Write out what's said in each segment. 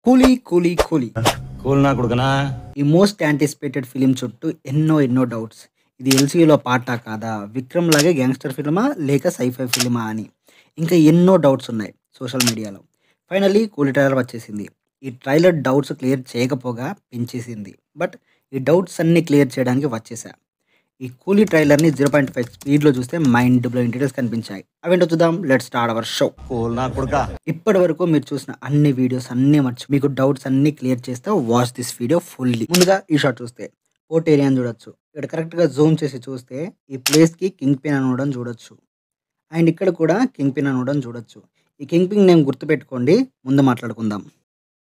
కూలీ కూలీ కూలీ కూల్ నా కొడుకునా. ఈ మోస్ట్ యాంటిసిపేటెడ్ ఫిలిం చుట్టూ ఎన్నో డౌట్స్. ఇది ఎల్సీయూలో పార్టా కాదా, విక్రమ్ లాగే గ్యాంగ్స్టర్ ఫిల్మా లేక సైఫై ఫిల్మా అని ఇంకా ఎన్నో డౌట్స్ ఉన్నాయి సోషల్ మీడియాలో. ఫైనల్లీ కూలీ ట్రైలర్ వచ్చేసింది. ఈ ట్రైలర్ డౌట్స్ క్లియర్ చేయకపోగా పెంచేసింది. బట్ ఈ డౌట్స్ అన్ని క్లియర్ చేయడానికి వచ్చేసా. ఈ కూలీ ట్రైలర్ని 0.5 స్పీడ్లో చూస్తే మైండ్ బ్లోయింగ్ డీటెయిల్స్ కనిపించాయి. అవేంటో చూద్దాం. Let's start our show. Cool నా కొడుకా. ఇప్పటి వరకు మీరు చూసిన అన్ని వీడియోస్ అన్ని మీకు డౌట్స్ అన్ని క్లియర్ చేస్తే వాచ్ దిస్ వీడియో ఫుల్లీ. ముందుగా ఈ షాట్ చూస్తే పోర్ట్ ఏరియాని చూడొచ్చు. ఇక్కడ కరెక్ట్గా జూమ్ చేసి చూస్తే ఈ ప్లేస్కి కింగ్ పిన్ అని ఉండడం చూడొచ్చు. అండ్ ఇక్కడ కూడా కింగ్ పిన్ అని ఉండడం చూడొచ్చు. ఈ కింగ్ పిన్ నేమ్ గుర్తుపెట్టుకోండి, ముందు మాట్లాడుకుందాం.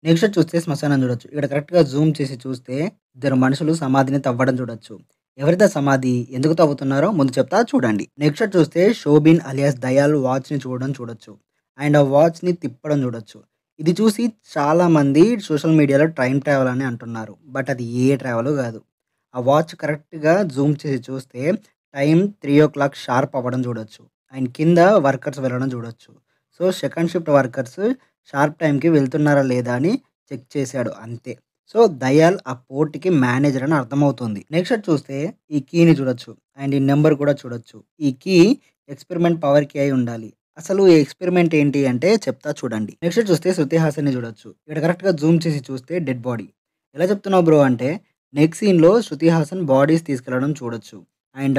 నెక్స్ట్ షాట్ చూస్తే శ్మశానం చూడొచ్చు. ఇక్కడ కరెక్ట్గా జూమ్ చేసి చూస్తే ఇద్దరు మనుషులు సమాధిని తవ్వడం చూడొచ్చు. ఎవరిదా సమాధి, ఎందుకు తవ్వుతున్నారో ముందు చెప్తా చూడండి. నెక్స్ట్ షాట్ చూస్తే షోబిన్ అలియాస్ దయాల్ వాచ్ని చూడడం చూడొచ్చు. అండ్ ఆ వాచ్ని తిప్పడం చూడొచ్చు. ఇది చూసి చాలా మంది సోషల్ మీడియాలో టైం ట్రావెల్ అని అంటున్నారు. బట్ అది ఏ ట్రావెల్ కాదు. ఆ వాచ్ కరెక్ట్గా జూమ్ చేసి చూస్తే టైం 3 o'clock షార్ప్ అవ్వడం చూడొచ్చు. అండ్ కింద వర్కర్స్ వెళ్ళడం చూడొచ్చు. So second shift workers sharp టైంకి వెళ్తున్నారా లేదా అని చెక్ చేశాడు అంతే. సో దయాల్ ఆ పోర్ట్కి మేనేజర్ అని అర్థమవుతుంది. నెక్స్ట్ షాట్ చూస్తే ఈ కీని చూడొచ్చు. అండ్ ఈ నెంబర్ కూడా చూడొచ్చు. ఈ కీ ఎక్స్పెరిమెంట్ పవర్ కీ అయి ఉండాలి. అసలు ఈ ఎక్స్పెరిమెంట్ ఏంటి అంటే చెప్తా చూడండి. నెక్స్ట్ చూస్తే శృతి హాసన్ని చూడొచ్చు. ఇక్కడ కరెక్ట్గా జూమ్ చేసి చూస్తే డెడ్ బాడీ. ఎలా చెప్తున్నావు బ్రో అంటే నెక్స్ట్ సీన్లో శృతి హాసన్ బాడీస్ తీసుకెళ్లడం చూడొచ్చు. అండ్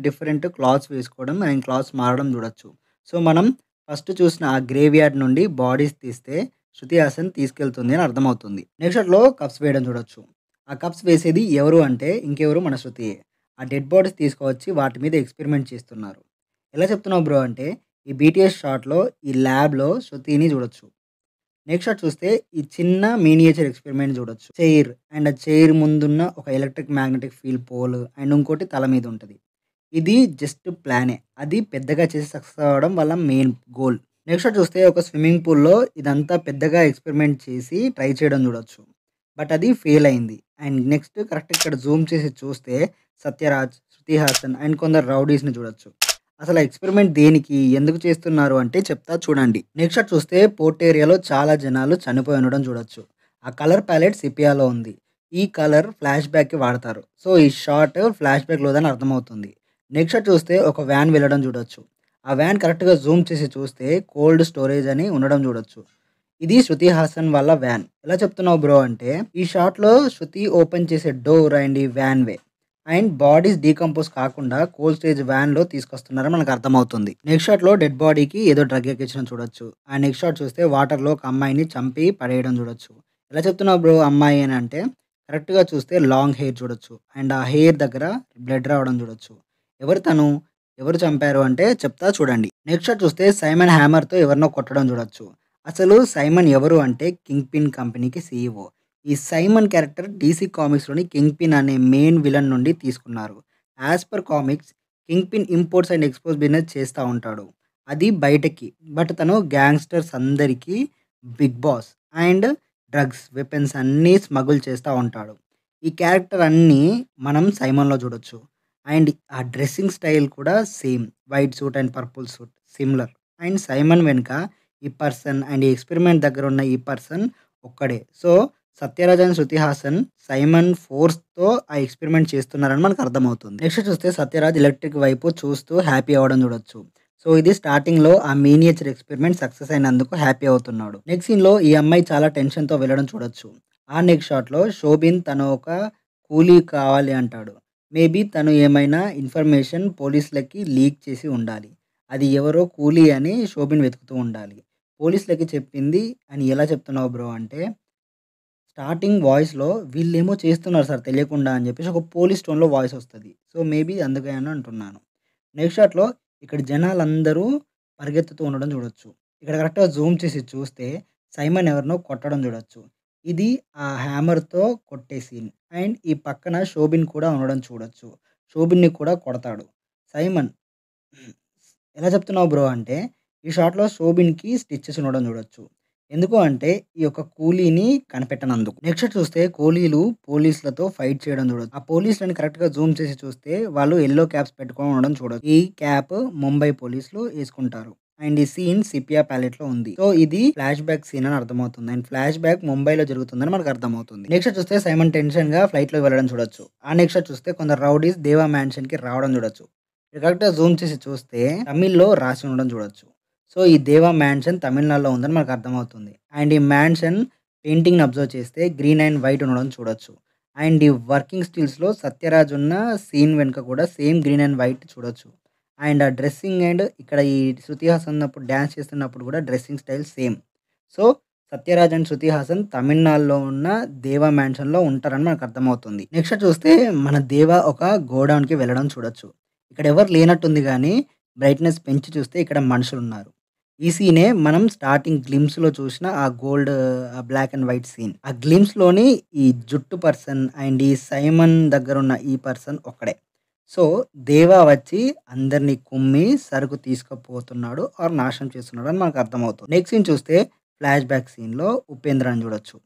డిఫరెంట్ క్లాత్స్ వేసుకోవడం అండ్ క్లాత్స్ మారడం చూడొచ్చు. సో మనం ఫస్ట్ చూసిన ఆ గ్రేవ్ యార్డ్ నుండి బాడీస్ తీస్తే శృతి హాసన్ తీసుకెళ్తుంది అని అర్థమవుతుంది. నెక్స్ట్ షాట్లో కప్స్ వేయడం చూడొచ్చు. ఆ కప్స్ వేసేది ఎవరు అంటే ఇంకెవరు, మన శృతియే. ఆ డెడ్ బాడీస్ తీసుకువచ్చి వాటి మీద ఎక్స్పెరిమెంట్ చేస్తున్నారు. ఎలా చెప్తున్నావు బ్రో అంటే ఈ బీటీఎస్ షాట్లో ఈ ల్యాబ్లో శృతిని చూడొచ్చు. నెక్స్ట్ షాట్ చూస్తే ఈ చిన్న మినియేచర్ ఎక్స్పెరిమెంట్ చూడొచ్చు. చైర్ అండ్ ఆ చైర్ ముందున్న ఒక electric magnetic field pole and ఇంకోటి తల మీద ఉంటుంది. ఇది జస్ట్ ప్లానే, అది పెద్దగా చేసి సక్సెస్ అవ్వడం వల్ల మెయిన్ గోల్. నెక్స్ట్ షాట్ చూస్తే ఒక స్విమ్మింగ్ పూల్లో ఇదంతా పెద్దగా ఎక్స్పెరిమెంట్ చేసి ట్రై చేయడం చూడొచ్చు. బట్ అది ఫెయిల్ అయింది. అండ్ నెక్స్ట్ కరెక్ట్ ఇక్కడ జూమ్ చేసి చూస్తే సత్యరాజ్, శృతి హాసన్ అండ్ కొందరు రౌడీస్ని చూడొచ్చు. అసలు ఎక్స్పెరిమెంట్ దేనికి, ఎందుకు చేస్తున్నారు అంటే చెప్తా చూడండి. నెక్స్ట్ షాట్ చూస్తే పోర్ట్ ఏరియాలో చాలా జనాలు చనిపోయి ఉండడం చూడొచ్చు. ఆ కలర్ ప్యాలెట్ సిపియాలో ఉంది. ఈ కలర్ ఫ్లాష్ బ్యాక్కి వాడతారు. సో ఈ షాట్ ఫ్లాష్ బ్యాక్ లోదని అర్థమవుతుంది. నెక్స్ట్ షాట్ చూస్తే ఒక వ్యాన్ వెళ్ళడం చూడొచ్చు. ఆ వ్యాన్ కరెక్ట్గా జూమ్ చేసి చూస్తే కోల్డ్ స్టోరేజ్ అని ఉండడం చూడొచ్చు. ఇది శృతి హాసన్ వాళ్ళ వ్యాన్. ఎలా చెప్తున్నావు బ్రో అంటే ఈ షాట్లో శృతి ఓపెన్ చేసే డోర్ అండ్ ఈ van way and bodies decompose కాకుండా కోల్డ్ స్టేజ్ వ్యాన్లో తీసుకొస్తున్నారని మనకు అర్థమవుతుంది. నెక్స్ట్ షాట్లో డెడ్ బాడీకి ఏదో డ్రగ్ ఎక్కించడం చూడొచ్చు. ఆ నెక్స్ట్ షాట్ చూస్తే వాటర్లో ఒక అమ్మాయిని చంపి పడేయడం చూడొచ్చు. ఎలా చెప్తున్నావు బ్రో అమ్మాయి అని అంటే కరెక్ట్గా చూస్తే లాంగ్ హెయిర్ చూడొచ్చు. అండ్ ఆ హెయిర్ దగ్గర బ్లడ్ రావడం చూడొచ్చు. ఎవరు చంపారు అంటే చెప్తా చూడండి. నెక్స్ట్ షాట్ చూస్తే సైమన్ హ్యామర్తో ఎవరినో కొట్టడం చూడొచ్చు. అసలు సైమన్ ఎవరు అంటే కింగ్ పిన్ కంపెనీకి సీఈఓ. ఈ సైమన్ క్యారెక్టర్ డీసీ కామిక్స్లోని కింగ్ పిన్ అనే మెయిన్ విలన్ నుండి తీసుకున్నారు. As per comics Kingpin imports and exports business చేస్తూ ఉంటాడు. అది బయటకి. బట్ తను గ్యాంగ్స్టర్స్ అందరికీ big boss and drugs, weapons అన్నీ స్మగుల్ చేస్తూ ఉంటాడు. ఈ క్యారెక్టర్ అన్నీ మనం సైమన్లో చూడొచ్చు. అండ్ ఆ డ్రెస్సింగ్ స్టైల్ కూడా same, white suit and purple suit similar. And Simon వెనుక ఈ పర్సన్ అండ్ ఈ ఎక్స్పెరిమెంట్ దగ్గర ఉన్న ఈ పర్సన్ ఒక్కడే. So Sathyaraj and Shruti Haasan Simon ఫోర్స్తో ఆ ఎక్స్పెరిమెంట్ చేస్తున్నారని మనకు అర్థమవుతుంది. నెక్స్ట్ చూస్తే సత్యరాజ్ ఎలక్ట్రిక్ వైపు చూస్తూ హ్యాపీ అవ్వడం చూడొచ్చు. సో ఇది స్టార్టింగ్లో ఆ మినియేచర్ ఎక్స్పెరిమెంట్ సక్సెస్ అయినందుకు హ్యాపీ అవుతున్నాడు. నెక్స్ట్ సీన్లో ఈ అమ్మాయి చాలా టెన్షన్తో వెళ్ళడం చూడొచ్చు. ఆ నెక్స్ట్ షాట్లో షోబిన్ తను ఒక కూలీ కావాలి అంటాడు. మేబీ తను ఏమైనా ఇన్ఫర్మేషన్ పోలీసులకి లీక్ చేసి ఉండాలి. అది ఎవరో కూలీ అని షోబిన్ వెతుకుతూ ఉండాలి. పోలీసులకి చెప్పింది అని ఎలా చెప్తున్నావు బ్రో అంటే స్టార్టింగ్ వాయిస్లో వీళ్ళేమో చేస్తున్నారు సార్ తెలియకుండా అని చెప్పేసి ఒక పోలీస్ టోన్లో వాయిస్ వస్తుంది. సో మేబీ అందుకని అంటున్నాను. నెక్స్ట్ షాట్లో ఇక్కడ జనాలందరూ పరిగెత్తుతూ ఉండడం చూడొచ్చు. ఇక్కడ కరెక్ట్గా జూమ్ చేసి చూస్తే సైమన్ ఎవరినో కొట్టడం చూడొచ్చు. ఇది ఆ హ్యామర్తో కొట్టే సీన్. అండ్ ఈ పక్కన షోబిన్ కూడా ఉండడం చూడొచ్చు. షోబిన్ని కూడా కొడతాడు సైమన్. ఎలా చెప్తున్నావు బ్రో అంటే ఈ షాట్లో షోబిన్కి స్టిచ్చెస్ ఉండడం చూడొచ్చు. ఎందుకు అంటే ఈ యొక్క కూలీని కనిపెట్టనందుకు. నెక్స్ట్ చూస్తే కూలీలు పోలీసులతో ఫైట్ చేయడం చూడొచ్చు. ఆ పోలీసులని కరెక్ట్గా జూమ్ చేసి చూస్తే వాళ్ళు ఎల్లో క్యాప్స్ పెట్టుకొని ఉండడం చూడొచ్చు. ఈ క్యాప్ ముంబై పోలీసులు వేసుకుంటారు. అండ్ ఈ సీన్ సిపియా ప్యాలెట్ లో ఉంది. సో ఇది ఫ్లాష్ బ్యాక్ సీన్ అని అర్థమవుతుంది. అండ్ ఫ్లాష్ బ్యాక్ ముంబైలో జరుగుతుందని మనకు అర్థమవుతుంది. నెక్స్ట్ చూస్తే సైమన్ టెన్షన్ గా ఫ్లైట్ లో వెళ్ళడం చూడొచ్చు. ఆ నెక్స్ట్ చూస్తే కొందరు రౌడీస్ దేవా మ్యాన్షన్ కి రావడం చూడొచ్చు. కరెక్ట్ గా జూమ్ చేసి చూస్తే తమిళ్లో రాసి ఉండడం చూడొచ్చు. సో ఈ దేవా మ్యాన్షన్ తమిళనాడులో ఉందని మనకు అర్థమవుతుంది. అండ్ ఈ మ్యాన్షన్ పెయింటింగ్ ని అబ్జర్వ్ చేస్తే గ్రీన్ అండ్ వైట్ ఉండడం చూడొచ్చు. అండ్ ఈ వర్కింగ్ స్టిల్స్ లో సత్యరాజ్ ఉన్న సీన్ వెనుక కూడా సేమ్ గ్రీన్ అండ్ వైట్ చూడొచ్చు. అండ్ ఆ డ్రెస్సింగ్ అండ్ ఇక్కడ ఈ శృతి హాసన్ అప్పుడు డ్యాన్స్ చేస్తున్నప్పుడు కూడా dressing style same. So Sathyaraj and Shruti Haasan తమిళనాడులో ఉన్న దేవా మ్యాన్షన్ లో ఉంటారని మనకు అర్థమవుతుంది. నెక్స్ట్ చూస్తే మన దేవా ఒక గోడౌన్ కి వెళ్ళడం చూడొచ్చు. ఇక్కడ ఎవరు లేనట్టుంది కానీ బ్రైట్నెస్ పెంచి చూస్తే ఇక్కడ మనుషులు ఉన్నారు. ఈ సీనే మనం స్టార్టింగ్ గ్లిమ్స్ లో చూసిన ఆ gold black and white scene. ఆ గ్లిమ్స్ లోని ఈ జుట్టు పర్సన్ అండ్ ఈ సైమన్ దగ్గర ఉన్న ఈ పర్సన్ ఒక్కడే. సో దేవా వచ్చి అందరినీ కుమ్మి సరుకు తీసుకుపోతున్నాడు ఆర్ నాశనం చేస్తున్నాడు అని మనకు అర్థమవుతుంది. నెక్స్ట్ సీన్ చూస్తే ఫ్లాష్ బ్యాక్ సీన్ లో ఉపేంద్ర అని చూడొచ్చు.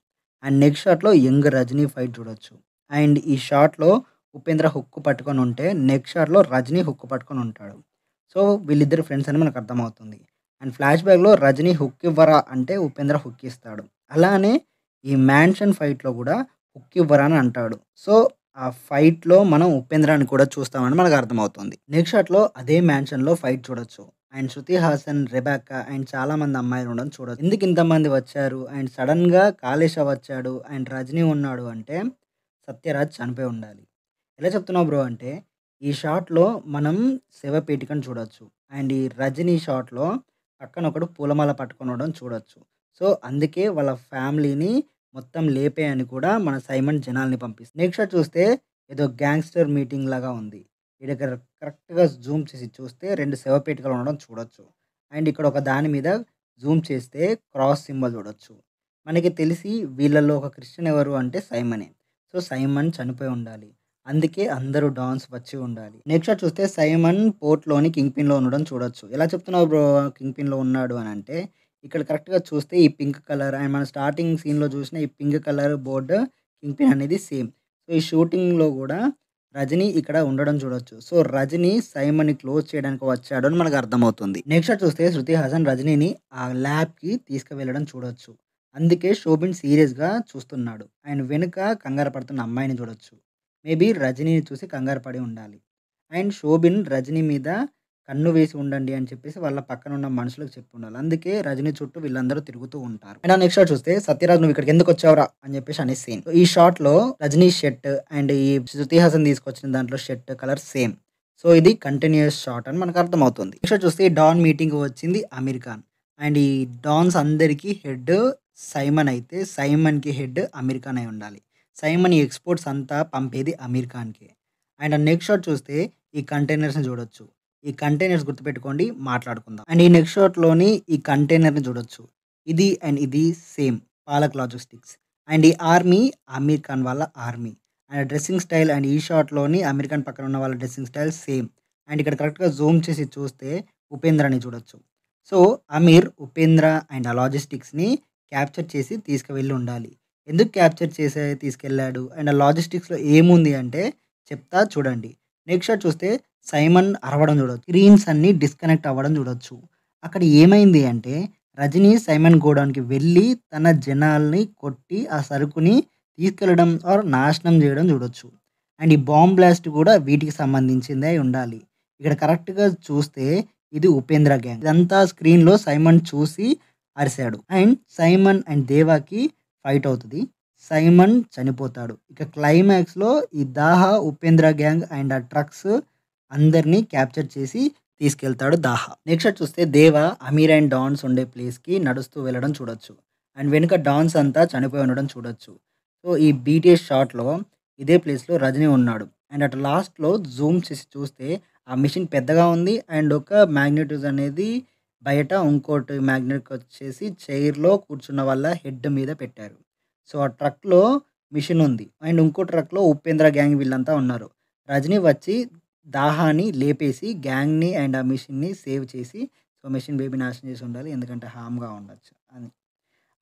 అండ్ నెక్స్ట్ షాట్ లో యంగ్ రజనీ ఫైట్ చూడొచ్చు. అండ్ ఈ షాట్ లో ఉపేంద్ర హుక్కు పట్టుకొని ఉంటే నెక్స్ట్ షాట్ లో రజనీ హుక్కు పట్టుకొని ఉంటాడు. సో వీళ్ళిద్దరు ఫ్రెండ్స్ అని మనకు అర్థమవుతుంది. అండ్ ఫ్లాష్ బ్యాక్ లో రజనీ హుక్ ఇవ్వరా అంటే ఉపేంద్ర హుక్ ఇస్తాడు. అలానే ఈ మ్యాన్షన్ ఫైట్ లో కూడా హుక్ ఇవ్వరా అని అంటాడు. సో ఆ ఫైట్ లో మనం ఉపేంద్రాన్ని కూడా చూస్తామని మనకు అర్థమవుతుంది. నెక్స్ట్ షాట్ లో అదే మ్యాన్షన్ లో ఫైట్ చూడొచ్చు. And Shruti Haasan, Rebecca and చాలా మంది అమ్మాయిలు ఉండడం చూడొచ్చు. ఎందుకు ఇంతమంది వచ్చారు అండ్ సడన్ గా కాళేశ వచ్చాడు అండ్ రజనీ ఉన్నాడు అంటే సత్యరాజ్ చనిపోయి ఉండాలి. ఎలా చెప్తున్నావు బ్రో అంటే ఈ షాట్ లో మనం శవపేటికను చూడొచ్చు. అండ్ ఈ రజనీ షాట్ లో పక్కన ఒకడు పూలమాల పట్టుకొని ఉండడం చూడొచ్చు. సో అందుకే వాళ్ళ ఫ్యామిలీని మొత్తం లేపేయని కూడా మన సైమన్ జనాల్ని పంపిస్తుంది. నెక్స్ట్ షాట్ చూస్తే ఏదో గ్యాంగ్స్టర్ మీటింగ్ లాగా ఉంది. ఈ దగ్గర కరెక్ట్గా జూమ్ చేసి చూస్తే 2 శవపేటికలు ఉండడం చూడొచ్చు. అండ్ ఇక్కడ ఒక దాని మీద జూమ్ చేస్తే క్రాస్ సింబల్ చూడొచ్చు. మనకి తెలిసి వీళ్ళల్లో ఒక క్రిస్టియన్ ఎవరు అంటే సైమనే. సో సైమన్ చనిపోయి ఉండాలి. అందుకే అందరూ డాన్స్ వచ్చి ఉండాలి. నెక్స్ట్ షాట్ చూస్తే సైమన్ పోర్ట్లోని కింగ్ పిన్లో ఉండడం చూడొచ్చు. ఎలా చెప్తున్నావు బ్రో కింగ్ పిన్లో ఉన్నాడు అని అంటే ఇక్కడ కరెక్ట్గా చూస్తే ఈ పింక్ కలర్ అండ్ మన స్టార్టింగ్ సీన్లో చూసిన ఈ pink colour board king pin అనేది సేమ్. సో ఈ షూటింగ్లో కూడా రజనీ ఇక్కడ ఉండడం చూడొచ్చు. సో రజనీ సైమన్ని క్లోజ్ చేయడానికి వచ్చాడు అని మనకు అర్థమవుతుంది. నెక్స్ట్ షాట్ చూస్తే శృతి హాసన్ రజనీని ఆ ల్యాబ్కి తీసుకువెళ్ళడం చూడొచ్చు. అందుకే శోభిన్ సీరియస్గా చూస్తున్నాడు. అండ్ వెనుక కంగారు పడుతున్న అమ్మాయిని చూడొచ్చు. మేబీ రజనీని చూసి కంగారు పడి ఉండాలి. అండ్ శోభిన్ రజనీ మీద కన్ను వేసి ఉండండి అని చెప్పేసి వాళ్ళ పక్కన ఉన్న మనుషులకు చెప్పి ఉండాలి. అందుకే రజనీ చుట్టూ వీళ్ళందరూ తిరుగుతూ ఉంటారు. అండ్ నెక్స్ట్ షాట్ చూస్తే సత్యరాజ్ నువ్వు ఇక్కడికి ఎందుకు వచ్చావురా అని చెప్పేసి అనే సీన్. ఈ షాట్ లో రజనీ షర్ట్ అండ్ ఈ శృతి హాసన్ తీసుకొచ్చిన దాంట్లో షర్ట్ కలర్ సేమ్. సో ఇది కంటిన్యూస్ షాట్ అని మనకు అర్థమవుతుంది. నెక్స్ట్ షాట్ చూస్తే డాన్ మీటింగ్ వచ్చింది అమీర్ ఖాన్. అండ్ ఈ డాన్స్ అందరికీ హెడ్ సైమన్ అయితే సైమన్ కి హెడ్ అమీర్ ఖాన్ అయి ఉండాలి. సైమన్ ఈ ఎక్స్పోర్ట్స్ అంతా పంపేది అమీర్ ఖాన్కి. అండ్ నెక్స్ట్ షాట్ చూస్తే ఈ కంటైనర్స్ని చూడొచ్చు. ఈ కంటైనర్స్ గుర్తుపెట్టుకోండి మాట్లాడుకుందాం. అండ్ ఈ నెక్స్ట్ షాట్లోని ఈ కంటైనర్ని చూడొచ్చు. ఇది అండ్ ఇది సేమ్ పాలక్ లాజిస్టిక్స్. అండ్ ఈ ఆర్మీ అమీర్ ఖాన్ వాళ్ళ army. And dressing style and ఈ షాట్లోని అమీర్ ఖాన్ పక్కన ఉన్న వాళ్ళ డ్రెస్సింగ్ స్టైల్ సేమ్. అండ్ ఇక్కడ కరెక్ట్గా జూమ్ చేసి చూస్తే ఉపేంద్రని చూడొచ్చు. సో అమీర్ ఉపేంద్ర అండ్ ఆ లాజిస్టిక్స్ని క్యాప్చర్ చేసి తీసుకువెళ్ళి ఉండాలి. ఎందుకు క్యాప్చర్ చేసి తీసుకెళ్ళాడు అండ్ ఆ లాజిస్టిక్స్లో ఏముంది అంటే చెప్తా చూడండి. నెక్స్ట్ షాట్ చూస్తే సైమన్ అరవడం చూడొచ్చు. స్క్రీన్స్ అన్ని డిస్కనెక్ట్ అవ్వడం చూడొచ్చు. అక్కడ ఏమైంది అంటే రజనీ సైమన్ గోడౌన్కి వెళ్ళి తన జనాల్ని కొట్టి ఆ సరుకుని తీసుకెళ్ళడం ఆర్ నాశనం చేయడం చూడొచ్చు. అండ్ ఈ బాంబ్ బ్లాస్ట్ కూడా వీటికి సంబంధించిందే అయి ఉండాలి. ఇక్కడ కరెక్ట్గా చూస్తే ఇది ఉపేంద్ర గ్యాంగ్. ఇదంతా స్క్రీన్లో సైమన్ చూసి అరిశాడు. అండ్ సైమన్ అండ్ దేవాకి ఫైట్ అవుతుంది. సైమన్ చనిపోతాడు. ఇక క్లైమాక్స్లో ఈ దాహా ఉపేంద్ర గ్యాంగ్ అండ్ ఆ ట్రక్స్ అందరినీ క్యాప్చర్ చేసి తీసుకెళ్తాడు దాహా. నెక్స్ట్ చూస్తే దేవా అమీర్ అండ్ డాన్స్ ఉండే ప్లేస్కి నడుస్తూ వెళ్ళడం చూడొచ్చు. అండ్ వెనుక డాన్స్ అంతా చనిపోయి ఉండడం చూడొచ్చు. సో ఈ బీటీఎస్ షాట్లో ఇదే ప్లేస్లో రజనీ ఉన్నాడు. అండ్ అటు లాస్ట్లో జూమ్ చేసి చూస్తే ఆ మిషన్ పెద్దగా ఉంది. అండ్ ఒక మ్యాగ్నెటిజ్ అనేది బయట ఇంకోటి మ్యాగ్నెట్ వచ్చేసి చైర్లో కూర్చున్న వాళ్ళ హెడ్ మీద పెట్టారు. సో ఆ ట్రక్లో మిషన్ ఉంది. అండ్ ఇంకో ట్రక్లో ఉపేంద్ర గ్యాంగ్ వీళ్ళంతా ఉన్నారు. రజనీ వచ్చి దాహాని లేపేసి గ్యాంగ్ని అండ్ ఆ మిషన్ని సేవ్ చేసి సో మిషన్ బేబీ నాశనం చేసి ఉండాలి ఎందుకంటే హామ్గా ఉండొచ్చు అని.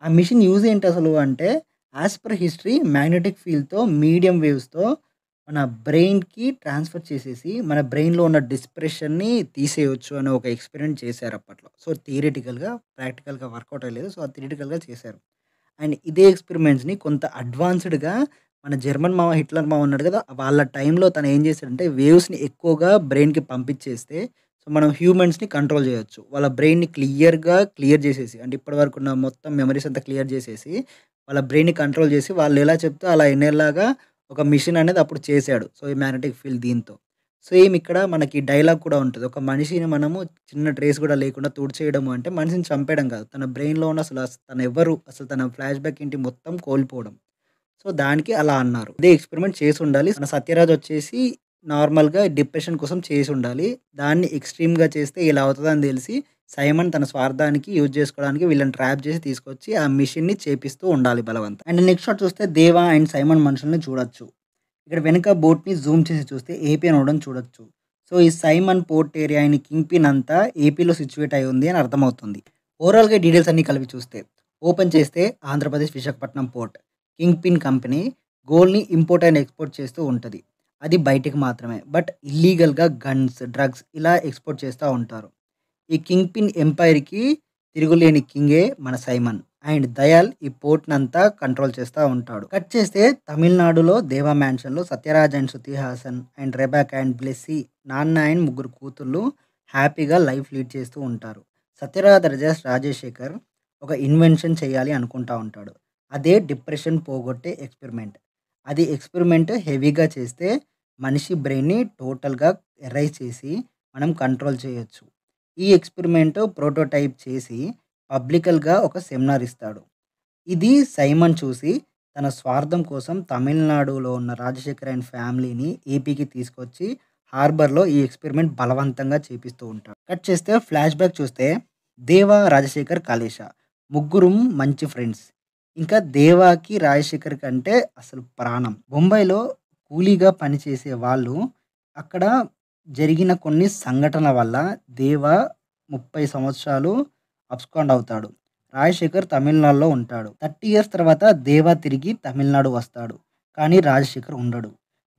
ఆ మిషన్ యూజ్ ఏంటి అసలు అంటే యాజ్ పర్ హిస్టరీ మ్యాగ్నెటిక్ ఫీల్డ్తో మీడియం వేవ్స్తో మన బ్రెయిన్‌కి ట్రాన్స్‌ఫర్ చేసేసి, మన బ్రెయిన్‌లో ఉన్న డిస్ప్రెషన్‌ని తీసేయొచ్చు అనే ఒక ఎక్స్‌పెరిమెంట్ చేశారు అప్పట్లో. సో, థియరిటికల్‌గా, ప్రాక్టికల్‌గా వర్కౌట్ అయ్యలేదు. సో, అది థియరిటికల్‌గా చేశారు. అండ్ ఇదే ఎక్స్‌పెరిమెంట్స్‌ని కొంత అడ్వాన్స్‌డ్‌గా మన జర్మన్ మావ, హిట్లర్ మావ ఉన్నాడు కదా! వాళ్ళ టైంలో తను ఏం చేసాడంటే వేవ్స్‌ని ఎక్కువగా బ్రెయిన్‌కి పంపించేస్తే, సో, మనం హ్యూమన్స్‌ని కంట్రోల్ చేయొచ్చు. వాళ్ళ బ్రెయిన్‌ని క్లియర్ చేసేసి, అంటే ఇప్పటివరకు ఉన్న మొత్తం మెమోరీస్ అంతా క్లియర్ చేసేసి, వాళ్ళ బ్రెయిన్‌ని కంట్రోల్ చేసి, వాళ్ళు ఎలా చెప్తే అలా ఇనేలాగా ఒక మిషన్ అనేది అప్పుడు చేసాడు. సో, ఈ మ్యాగ్నెటిక్ ఫీల్డ్ దీంతో. సేమ్ ఇక్కడ మనకి డైలాగ్ కూడా ఉంటది. ఒక మనిషిని మనము చిన్న ట్రేస్ కూడా లేకుండా తుడిచేయడము అంటే మనిషిని చంపేయడం కాదు. తన బ్రెయిన్‌లో ఉన్న తనెవ్వరు, అసలు తన ఫ్లాష్ బ్యాక్ ఏంటి మొత్తం కోల్పోవడం. సో, దానికి అలా అన్నారు. ఇదే ఎక్స్‌పెరిమెంట్ చేసుండాలి. మన 'సత్యరాజ్' వచ్చేసి నార్మల్‌గా డిప్రెషన్ కోసం చేసుండాలి. దాన్ని ఎక్స్‌ట్రీమ్‌గా చేస్తే ఇలా అవుతదని తెలిసి సైమన్ తన స్వార్థానికి యూజ్ చేసుకోవడానికి వీళ్ళని ట్రాప్ చేసి తీసుకొచ్చి ఆ మిషన్‌ని చేపిస్తూ ఉండాలి బలవంతం. అండ్ నెక్స్ట్ షాట్ చూస్తే దేవా అండ్ సైమన్ మనుషుల్ని చూడొచ్చు. ఇక్కడ వెనక బోట్‌ని జూమ్ చేసి చూస్తే ఏపీ అని ఉండడం చూడొచ్చు. సో, ఈ Simon port area and king pin అంతా ఏపీలో సిట్యుయేట్ అయ్యి ఉంది అని అర్థమవుతుంది. ఓవరాల్‌గా డీటెయిల్స్ అన్నీ కలిపి చూస్తే ఓపెన్ చేస్తే Andhra Pradesh Visakhapatnam port. King pin company గోల్డ్‌ని ఇంపోర్ట్ అండ్ ఎక్స్‌పోర్ట్ చేస్తూ ఉంటది. అది బయటికి మాత్రమే. బట్ ఇల్లీగల్‌గా గన్స్, డ్రగ్స్ ఇలా ఎక్స్‌పోర్ట్ చేస్తా ఉంటారు. ఈ కింగ్ పిన్ ఎంపైర్‌కి తిరుగులేని కింగే మన సైమన్. అండ్ దయాల్ ఈ పోర్ట్‌నంతా కంట్రోల్ చేస్తా ఉంటాడు. కట్ చేస్తే తమిళనాడులో దేవా మ్యాన్షన్‌లో Sathyaraj and Shruti Haasan and Rebecca and Blessy, నాన్న అండ్ ముగ్గురు కూతుర్లు హ్యాపీగా లైఫ్ లీడ్ చేస్తూ ఉంటారు. సత్యరాజ్ రాజశేఖర్ ఒక ఇన్వెన్షన్ చేయాలి అనుకుంటా ఉంటాడు. అదే డిప్రెషన్ పోగొట్టే ఎక్స్‌పెరిమెంట్. అది ఎక్స్‌పెరిమెంట్ హెవీగా చేస్తే మనిషి బ్రెయిన్‌ని టోటల్‌గా ఎరైజ్ చేసి మనం కంట్రోల్ చేయొచ్చు. ఈ ఎక్స్‌పెరిమెంట్ ప్రోటోటైప్ చేసి పబ్లికల్‌గా ఒక సెమినార్ ఇస్తాడు. ఇది సైమన్ చూసి తన స్వార్థం కోసం తమిళనాడులో ఉన్న రాజశేఖర్ అండ్ ఫ్యామిలీని ఏపీకి తీసుకొచ్చి హార్బర్‌లో ఈ ఎక్స్‌పెరిమెంట్ బలవంతంగా చేపిస్తూ ఉంటాడు. కట్ చేస్తే ఫ్లాష్ బ్యాక్ చూస్తే దేవా, రాజశేఖర్, కాళేశ ముగ్గురు మంచి ఫ్రెండ్స్. ఇంకా దేవాకి, రాజశేఖర్ కంటే అసలు ప్రాణం. బొంబాయిలో కూలీగా పనిచేసే వాళ్ళు అక్కడ జరిగిన కొన్ని సంఘటనల వల్ల దేవా 30 సంవత్సరాలు అబ్స్కాండ్ అవుతాడు. రాజశేఖర్ తమిళనాడులో ఉంటాడు. 30 ఇయర్స్ తర్వాత దేవా తిరిగి తమిళనాడు వస్తాడు. కానీ రాజశేఖర్ ఉండడు.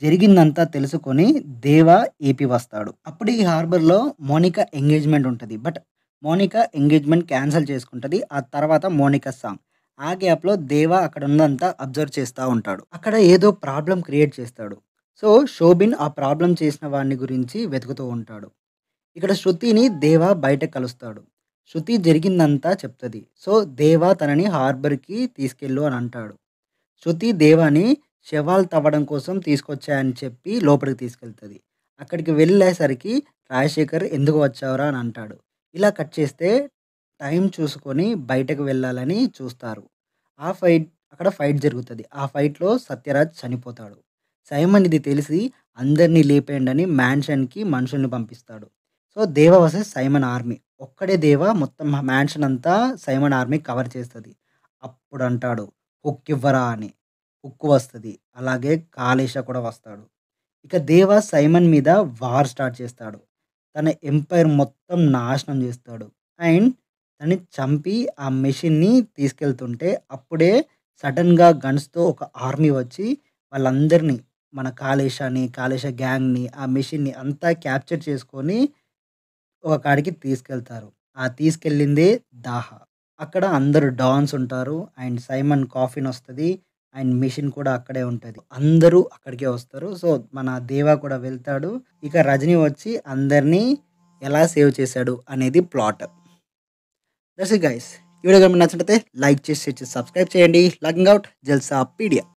జరిగిందంతా తెలుసుకొని దేవా ఏపీ వస్తాడు. అప్పుడు ఈ హార్బర్‌లో మోనికా ఎంగేజ్‌మెంట్ ఉంటది. బట్ మోనికా ఎంగేజ్‌మెంట్ క్యాన్సెల్ చేసుకుంటది. ఆ తర్వాత మోనికా సాంగ్. ఆ గ్యాప్‌లో దేవా అక్కడ ఉన్నదంతా అబ్జర్వ్ చేస్తా ఉంటాడు. అక్కడ ఏదో ప్రాబ్లమ్ క్రియేట్ చేస్తాడు. సో, శోభిన్ ఆ ప్రాబ్లమ్ చేసిన వాడిని గురించి వెతుకుతూ ఉంటాడు. ఇక్కడ శృతిని దేవా బయట కలుస్తాడు. శృతి జరిగిందంతా చెప్తది. సో, దేవా తనని హార్బర్‌కి తీసుకెళ్ళు అని అంటాడు. శృతి దేవాని శవాలు తవ్వడం కోసం తీసుకొచ్చా అని చెప్పి లోపలికి తీసుకెళ్తది. అక్కడికి వెళ్ళేసరికి రాజశేఖర్ ఎందుకు వచ్చావురా అని అంటాడు. ఇలా కట్ చేస్తే టైం చూసుకొని బయటకు వెళ్ళాలని చూస్తారు. అక్కడ ఫైట్ జరుగుతది. ఆ ఫైట్‌లో సత్యరాజ్ చనిపోతాడు. సైమన్ ఇది తెలిసి అందరిని లేపేయండని మ్యాన్షన్‌కి మనుషుల్ని పంపిస్తాడు. సో, దేవ వర్సెస్ సైమన్ ఆర్మీ. ఒక్కడే దేవ మొత్తం మ్యాన్షన్ అంతా సైమన్ ఆర్మీ కవర్ చేస్తది. అప్పుడంటాడు హుక్ ఇవ్వరా అని. హుక్ వస్తది. అలాగే కాళేశ కూడా వస్తాడు. ఇక దేవ సైమన్ మీద వార్ స్టార్ట్ చేస్తాడు. తన ఎంపైర్ మొత్తం నాశనం చేస్తాడు. అండ్ తనని చంపి ఆ మెషిన్‌ని తీసుకెళ్తుంటే అప్పుడే సడెన్‌గా గన్స్‌తో ఒక ఆర్మీ వచ్చి వాళ్ళందరిని మన కాళేశని, కాళేశ గ్యాంగ్‌ని, ఆ మెషిన్‌ని అంతా క్యాప్చర్ చేసుకొని ఒక కాడికి తీసుకెళ్తారు. ఆ తీసుకెళ్ళిందే 'దాహ'. అక్కడ అందరూ డాన్స్ ఉంటారు. అండ్ సైమన్ కాఫిన్ వస్తది. అండ్ మెషిన్ కూడా అక్కడే ఉంటది. అందరూ అక్కడికే వస్తారు. సో, మన దేవా కూడా వెళ్తాడు. ఇక రజనీ వచ్చి అందరిని ఎలా సేవ్ చేశాడు అనేది ప్లాట్. That's it guys. ఈ వీడియో గనుక మీకు నచ్చినట్లయితే లైక్ చేసి, షేర్ చేసి, సబ్స్క్రైబ్ చేయండి. లాగింగ్ ఔట్ జల్సా పీడియా.